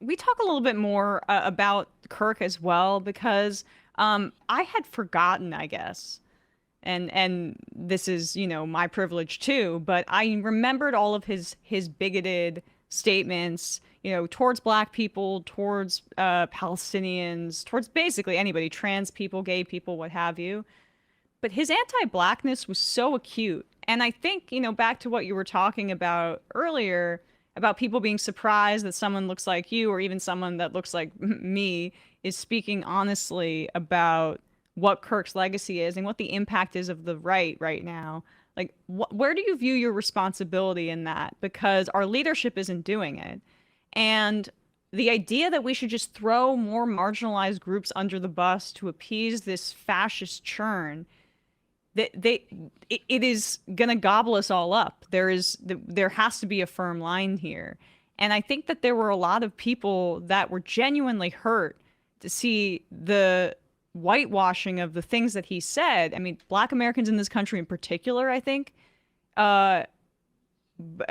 we talk a little bit more about Kirk as well because I had forgotten, I guess, and this is, my privilege too, but I remembered all of his bigoted statements, towards black people, towards Palestinians, towards basically anybody, trans people, gay people, what have you. But his anti-blackness was so acute. And I think, back to what you were talking about earlier about people being surprised that someone looks like you or even someone that looks like me is speaking honestly about what Kirk's legacy is and what the impact is of the right now. Like, where do you view your responsibility in that? Because our leadership isn't doing it. And the idea that we should just throw more marginalized groups under the bus to appease this fascist churn, it is gonna gobble us all up. There has to be a firm line here, and I think that there were a lot of people that were genuinely hurt to see the whitewashing of the things that he said. I mean, Black Americans in this country in particular, I think, uh,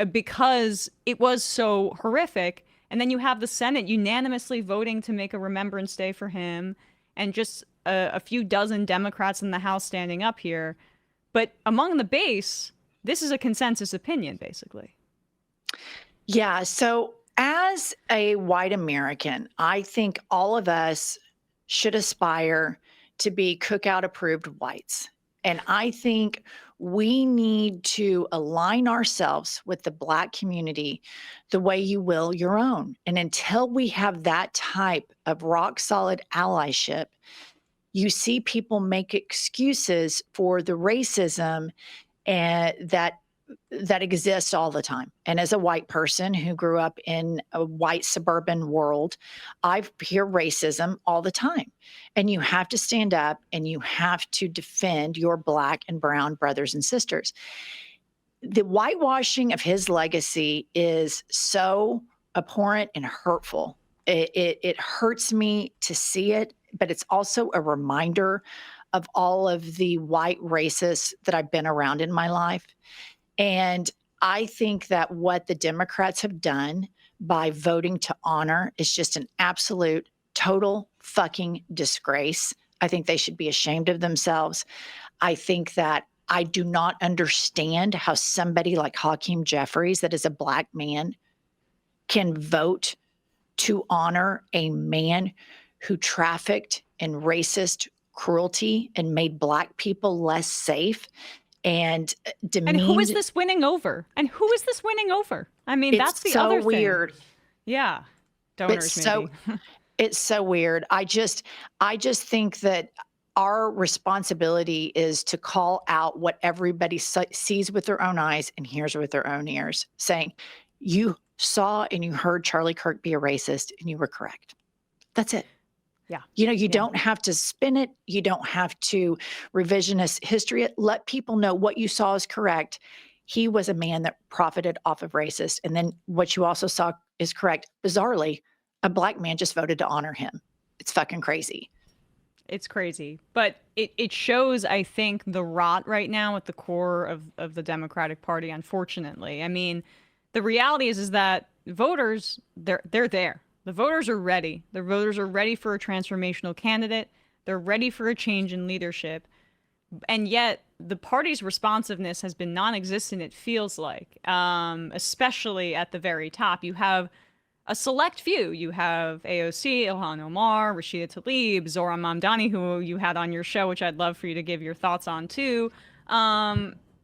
because it was so horrific. And then you have the Senate unanimously voting to make a Remembrance Day for him, and just a few dozen Democrats in the House standing up here. But among the base, this is a consensus opinion, basically. Yeah. So, as a white American, I think all of us should aspire to be cookout approved whites. And I think we need to align ourselves with the Black community the way you will your own. And until we have that type of rock solid allyship, you see people make excuses for the racism and that exists all the time. And as a white person who grew up in a white suburban world, I hear racism all the time. And you have to stand up and you have to defend your Black and brown brothers and sisters. The whitewashing of his legacy is so abhorrent and hurtful. It hurts me to see it, but it's also a reminder of all of the white racists that I've been around in my life. And I think that what the Democrats have done by voting to honor is just an absolute, total fucking disgrace. I think they should be ashamed of themselves. I think that I do not understand how somebody like Hakeem Jeffries, that is a Black man, can vote to honor a man who trafficked in racist cruelty and made Black people less safe and And who is demeaned. this winning over? And who is this winning over? I mean, It's that's the so other thing. weird. Yeah. It's Donors, so maybe. it's so weird. I just think that our responsibility is to call out what everybody sees with their own eyes and hears with their own ears, saying, you saw and you heard Charlie Kirk be a racist and you were correct. That's it. Yeah. You Yeah. don't have to spin it. You don't have to revisionist history it. Let people know what you saw is correct. He was a man that profited off of racist. And then what you also saw is correct. Bizarrely, a Black man just voted to honor him. It's fucking crazy. It's crazy. But it shows, I think, the rot right now at the core of the Democratic Party, unfortunately. I mean, the reality is that voters, they're there. The voters are ready. The voters are ready for a transformational candidate. They're ready for a change in leadership. And yet the party's responsiveness has been non-existent, it feels like, especially at the very top. You have a select few. You have AOC, Ilhan Omar, Rashida Tlaib, Zohran Mamdani, who you had on your show, which I'd love for you to give your thoughts on too.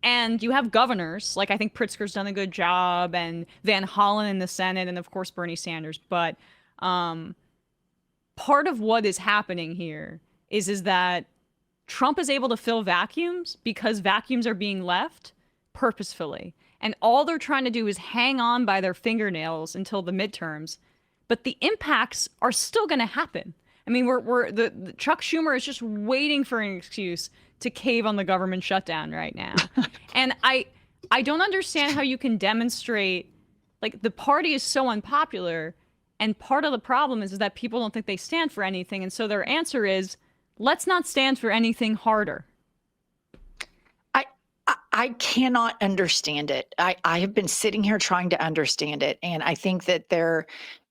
And you have governors, like I think Pritzker's done a good job, and Van Hollen in the Senate, and of course Bernie Sanders. But part of what is happening here is that Trump is able to fill vacuums because vacuums are being left purposefully. And all they're trying to do is hang on by their fingernails until the midterms. But the impacts are still going to happen. I mean, the Chuck Schumer is just waiting for an excuse to cave on the government shutdown right now. And I don't understand how you can demonstrate, like, the party is so unpopular, and part of the problem is that people don't think they stand for anything, and so their answer is, let's not stand for anything harder. I cannot understand it. I have been sitting here trying to understand it. And I think that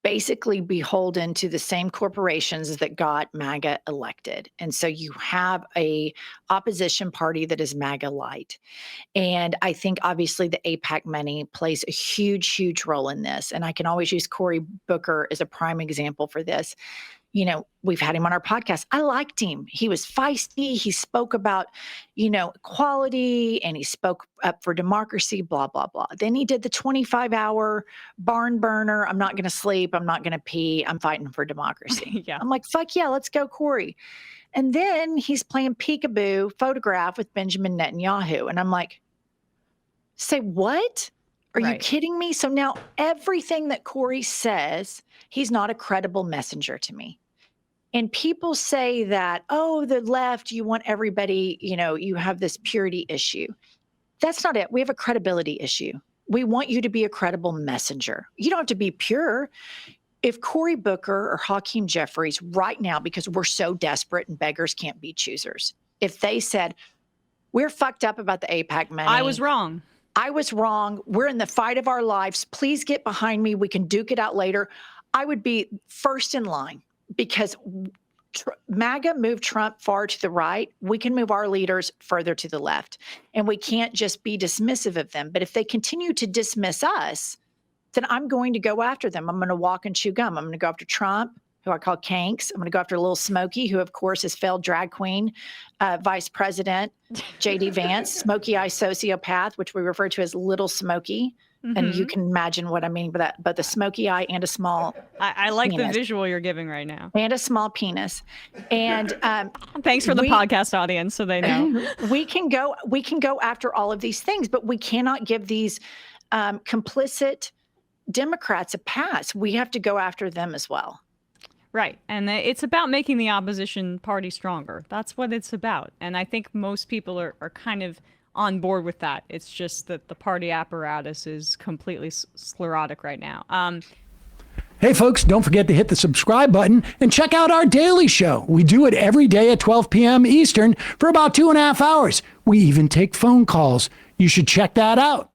basically beholden to the same corporations that got MAGA elected. And so you have a opposition party that is MAGA light. And I think obviously the AIPAC money plays a huge, huge role in this. And I can always use Cory Booker as a prime example for this. You know, we've had him on our podcast. I liked him. He was feisty. He spoke about, equality, and he spoke up for democracy, blah, blah, blah. Then he did the 25-hour barn burner. I'm not going to sleep. I'm not going to pee. I'm fighting for democracy. Yeah. I'm like, fuck yeah, let's go, Cory. And then he's playing peekaboo photograph with Benjamin Netanyahu. And I'm like, say what? Are you kidding me? So now everything that Cory says, he's not a credible messenger to me. And people say that, oh, the left, you want everybody, you have this purity issue. That's not it. We have a credibility issue. We want you to be a credible messenger. You don't have to be pure. If Cory Booker or Hakeem Jeffries right now, because we're so desperate and beggars can't be choosers, if they said, we're fucked up about the AIPAC money. I was wrong. We're in the fight of our lives. Please get behind me. We can duke it out later. I would be first in line. Because MAGA moved Trump far to the right, we can move our leaders further to the left. And we can't just be dismissive of them. But if they continue to dismiss us, then I'm going to go after them. I'm going to walk and chew gum. I'm going to go after Trump, who I call Kanks. I'm going to go after Little Smokey, who, of course, is failed drag queen, vice president, J.D. Vance, Smokey Eye sociopath, which we refer to as Little Smokey. Mm-hmm. And you can imagine what I mean by that, but the smoky eye and a small I like penis. The visual you're giving right now. And a small penis. And thanks for the podcast audience so they know. We can go after all of these things, but we cannot give these complicit Democrats a pass. We have to go after them as well. Right. And it's about making the opposition party stronger. That's what it's about. And I think most people are kind of on board with that. It's just that the party apparatus is completely sclerotic right now. Hey folks, don't forget to hit the subscribe button and check out our daily show. We do it every day at 12 p.m. Eastern for about 2.5 hours. We even take phone calls. You should check that out.